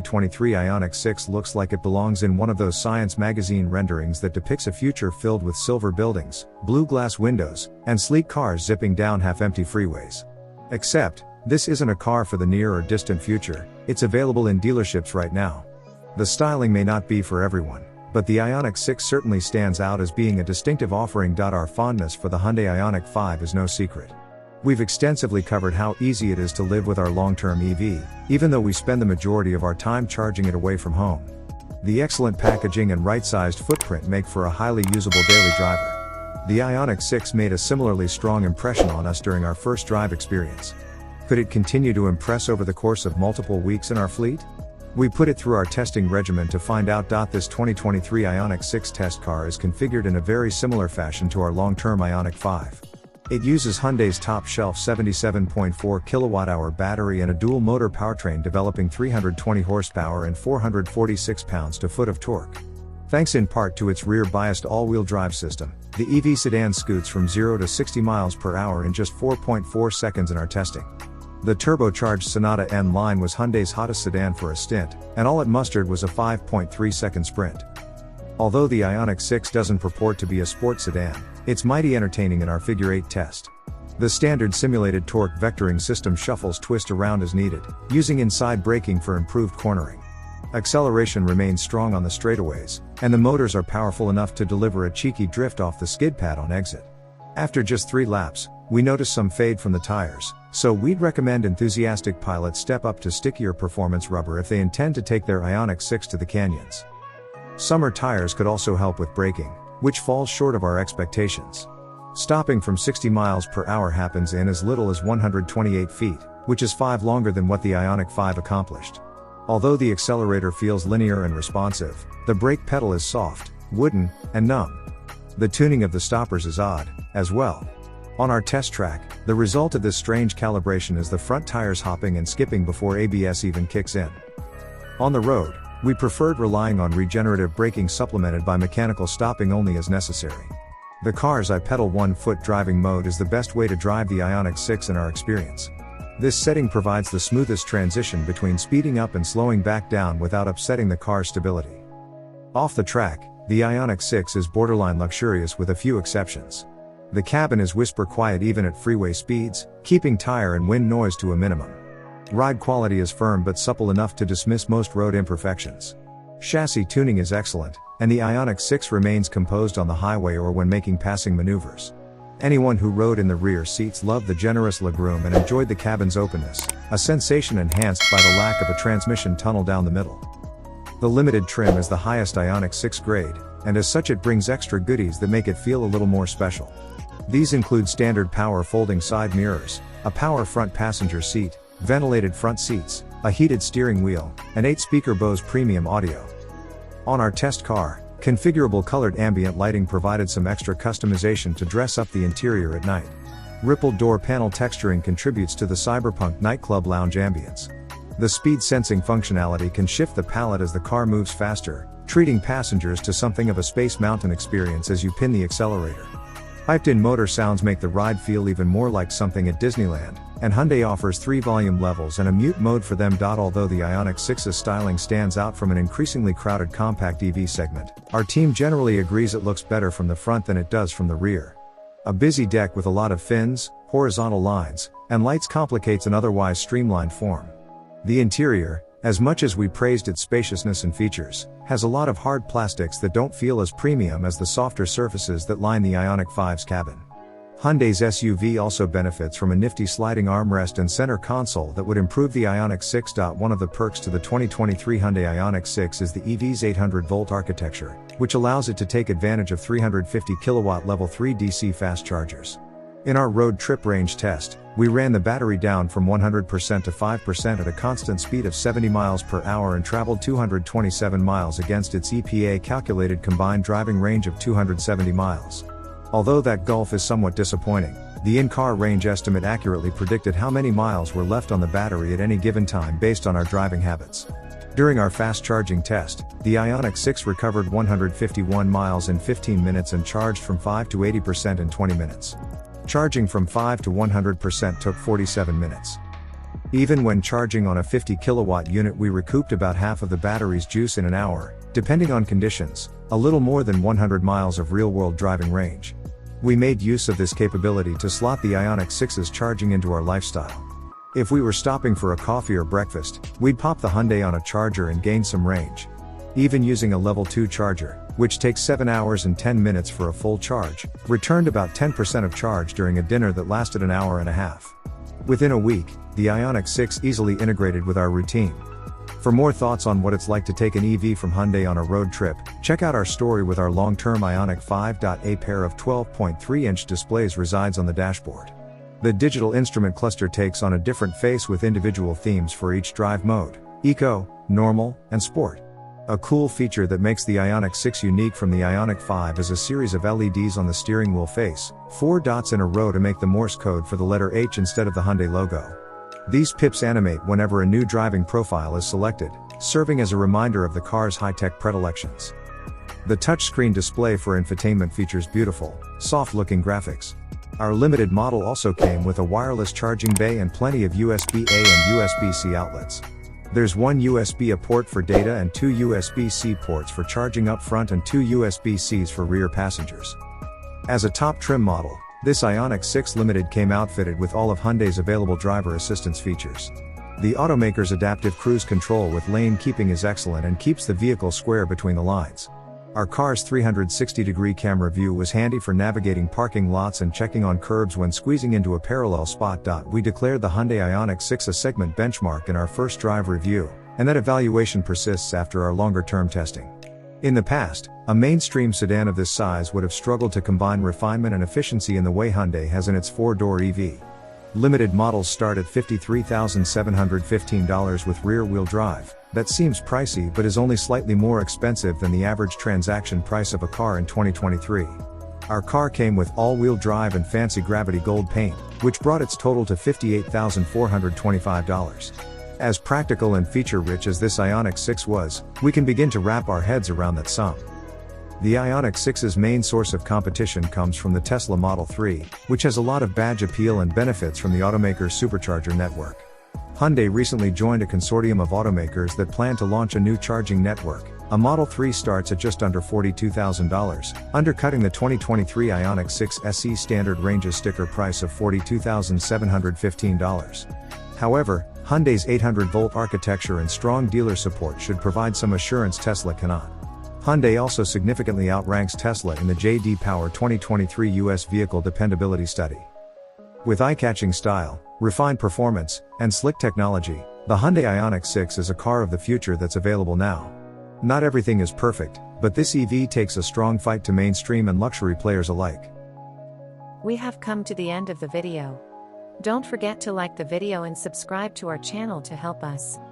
2023 Ioniq 6 looks like it belongs in one of those Science magazine renderings that depicts a future filled with silver buildings, blue glass windows, and sleek cars zipping down half-empty freeways. Except, this isn't a car for the near or distant future, it's available in dealerships right now. The styling may not be for everyone, but the Ioniq 6 certainly stands out as being a distinctive offering. Our fondness for the Hyundai Ioniq 5 is no secret. We've extensively covered how easy it is to live with our long-term EV, even though we spend the majority of our time charging it away from home. The excellent packaging and right-sized footprint make for a highly usable daily driver. The Ioniq 6 made a similarly strong impression on us during our first drive experience. Could it continue to impress over the course of multiple weeks in our fleet? We put it through our testing regimen to find out. This 2023 Ioniq 6 test car is configured in a very similar fashion to our long-term Ioniq 5. It uses Hyundai's top-shelf 77.4 kWh battery and a dual-motor powertrain developing 320 horsepower and 446 pounds-to-foot of torque. Thanks in part to its rear-biased all-wheel drive system, the EV sedan scoots from 0 to 60 miles per hour in just 4.4 seconds in our testing. The turbocharged Sonata N line was Hyundai's hottest sedan for a stint, and all it mustered was a 5.3-second sprint. Although the Ioniq 6 doesn't purport to be a sport sedan, it's mighty entertaining in our Figure 8 test. The standard simulated torque vectoring system shuffles twist around as needed, using inside braking for improved cornering. Acceleration remains strong on the straightaways, and the motors are powerful enough to deliver a cheeky drift off the skid pad on exit. After just 3 laps, we notice some fade from the tires, so we'd recommend enthusiastic pilots step up to stickier performance rubber if they intend to take their Ioniq 6 to the canyons. Summer tires could also help with braking, which falls short of our expectations. Stopping from 60 miles per hour happens in as little as 128 feet, which is 5 longer than what the Ioniq 5 accomplished. Although the accelerator feels linear and responsive, the brake pedal is soft, wooden, and numb. The tuning of the stoppers is odd, as well. On our test track, the result of this strange calibration is the front tires hopping and skipping before ABS even kicks in. On the road, we preferred relying on regenerative braking supplemented by mechanical stopping only as necessary. The car's I-pedal 1-foot driving mode is the best way to drive the Ioniq 6 in our experience. This setting provides the smoothest transition between speeding up and slowing back down without upsetting the car's stability. Off the track, the Ioniq 6 is borderline luxurious with a few exceptions. The cabin is whisper quiet even at freeway speeds, keeping tire and wind noise to a minimum. Ride quality is firm but supple enough to dismiss most road imperfections. Chassis tuning is excellent, and the Ioniq 6 remains composed on the highway or when making passing maneuvers. Anyone who rode in the rear seats loved the generous legroom and enjoyed the cabin's openness, a sensation enhanced by the lack of a transmission tunnel down the middle. The limited trim is the highest Ioniq 6 grade, and as such it brings extra goodies that make it feel a little more special. These include standard power folding side mirrors, a power front passenger seat, ventilated front seats, a heated steering wheel, and 8-speaker Bose premium audio. On our test car, configurable colored ambient lighting provided some extra customization to dress up the interior at night. Rippled door panel texturing contributes to the cyberpunk nightclub lounge ambience. The speed sensing functionality can shift the palette as the car moves faster, treating passengers to something of a Space Mountain experience as you pin the accelerator. Hyped-in motor sounds make the ride feel even more like something at Disneyland, and Hyundai offers 3 volume levels and a mute mode for them. Although the Ioniq 6's styling stands out from an increasingly crowded compact EV segment, our team generally agrees it looks better from the front than it does from the rear. A busy deck with a lot of fins, horizontal lines, and lights complicates an otherwise streamlined form. The interior, as much as we praised its spaciousness and features, has a lot of hard plastics that don't feel as premium as the softer surfaces that line the Ioniq 5's cabin. Hyundai's SUV also benefits from a nifty sliding armrest and center console that would improve the Ioniq 6. One of the perks to the 2023 Hyundai Ioniq 6 is the EV's 800-volt architecture, which allows it to take advantage of 350 kW level 3 DC fast chargers. In our road trip range test, we ran the battery down from 100% to 5% at a constant speed of 70 miles per hour and traveled 227 miles against its EPA calculated combined driving range of 270 miles. Although that gulf is somewhat disappointing, the in-car range estimate accurately predicted how many miles were left on the battery at any given time based on our driving habits. During our fast charging test, the Ioniq 6 recovered 151 miles in 15 minutes and charged from 5 to 80% in 20 minutes. Charging from 5 to 100% took 47 minutes. Even when charging on a 50 kilowatt unit, we recouped about half of the battery's juice in an hour, depending on conditions, a little more than 100 miles of real-world driving range. We made use of this capability to slot the Ioniq 6's charging into our lifestyle. If we were stopping for a coffee or breakfast, we'd pop the Hyundai on a charger and gain some range. Even using a level 2 charger, which takes 7 hours and 10 minutes for a full charge, returned about 10% of charge during a dinner that lasted an hour and a half. Within a week, the Ioniq 6 easily integrated with our routine. For more thoughts on what it's like to take an EV from Hyundai on a road trip, check out our story with our long-term Ioniq 5. A pair of 12.3-inch displays resides on the dashboard. The digital instrument cluster takes on a different face with individual themes for each drive mode: Eco, Normal, and Sport. A cool feature that makes the Ioniq 6 unique from the Ioniq 5 is a series of LEDs on the steering wheel face, 4 dots in a row to make the Morse code for the letter H instead of the Hyundai logo. These pips animate whenever a new driving profile is selected, serving as a reminder of the car's high-tech predilections. The touchscreen display for infotainment features beautiful, soft-looking graphics. Our limited model also came with a wireless charging bay and plenty of USB-A and USB-C outlets. There's one USB-A port for data and 2 USB-C ports for charging up front and 2 USB-Cs for rear passengers. As a top trim model, this Ioniq 6 Limited came outfitted with all of Hyundai's available driver assistance features. The automaker's adaptive cruise control with lane keeping is excellent and keeps the vehicle square between the lines. Our car's 360-degree camera view was handy for navigating parking lots and checking on curbs when squeezing into a parallel spot. We declared the Hyundai Ioniq 6 a segment benchmark in our first drive review, and that evaluation persists after our longer-term testing. In the past, a mainstream sedan of this size would have struggled to combine refinement and efficiency in the way Hyundai has in its 4-door EV. Limited models start at $53,715 with rear-wheel drive. That seems pricey but is only slightly more expensive than the average transaction price of a car in 2023. Our car came with all-wheel drive and fancy gravity gold paint, which brought its total to $58,425. As practical and feature-rich as this Ioniq 6 was, we can begin to wrap our heads around that sum. The Ioniq 6's main source of competition comes from the Tesla Model 3, which has a lot of badge appeal and benefits from the automaker's supercharger network. Hyundai recently joined a consortium of automakers that plan to launch a new charging network. A Model 3 starts at just under $42,000, undercutting the 2023 Ioniq 6 SE standard ranges sticker price of $42,715. However, Hyundai's 800-volt architecture and strong dealer support should provide some assurance Tesla cannot. Hyundai also significantly outranks Tesla in the J.D. Power 2023 U.S. Vehicle Dependability Study. With eye-catching style, refined performance, and slick technology, the Hyundai Ioniq 6 is a car of the future that's available now. Not everything is perfect, but this EV takes a strong fight to mainstream and luxury players alike. We have come to the end of the video. Don't forget to like the video and subscribe to our channel to help us.